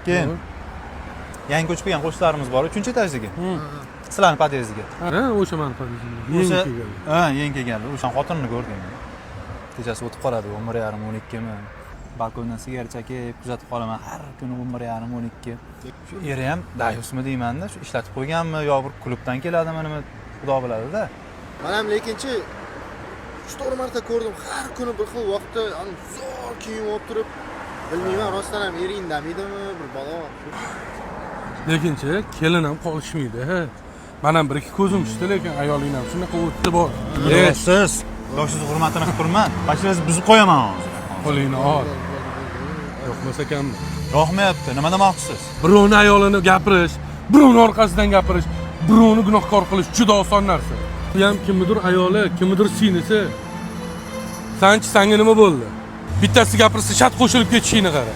Keyin yangi ko'chib kelgan qo'shnilarimiz bor, 3-etajdagi. Sizlarning podyezdga. Ha, o'sha mani podyezdimda. Yangi kelgan. Ha, yangi kelganlar. O'sha xotinini ko'rdim. Kechasi o'tib qoladi, 11:30-12 mi? Balkondan sigara chekib, kuzatib qolaman har kuni 11:30-12. Shu eri ham dayusmi deyman-da, shu ishlatib qo'yganmi yo bir klubdan keladimi, nima xudo biladi-da. Men ham lekinchi 3-4 marta ko'rdim, har kuni bir xil vaqtda zo'r kiyim olib turib, bilmayman rostdan ham eri indamaydimi, bir balo. Lekinchi kelin ham qolishmaydi. Men ham bir ikki ko'zim tushdi, lekin ayoling ham shunaqa o'tdi bor. Siz yoshingiz hurmatini qilib turman. Mashinangizni buzib qo'yaman hozir. Qo'lingni ol. Yo'qmasa kammi? Yo'qmayapti. Nima demoqchisiz? Birovni ayolini gapirish, birovni orqasidan gapirish, birovni gunohkor qilish juda oson narsa. Bu ham kimnidir ayoli, kimnidir singlisi. Sanchi sanga nima bo'ldi? Bittasi gapirsa shat qo'shilib ketishini qara.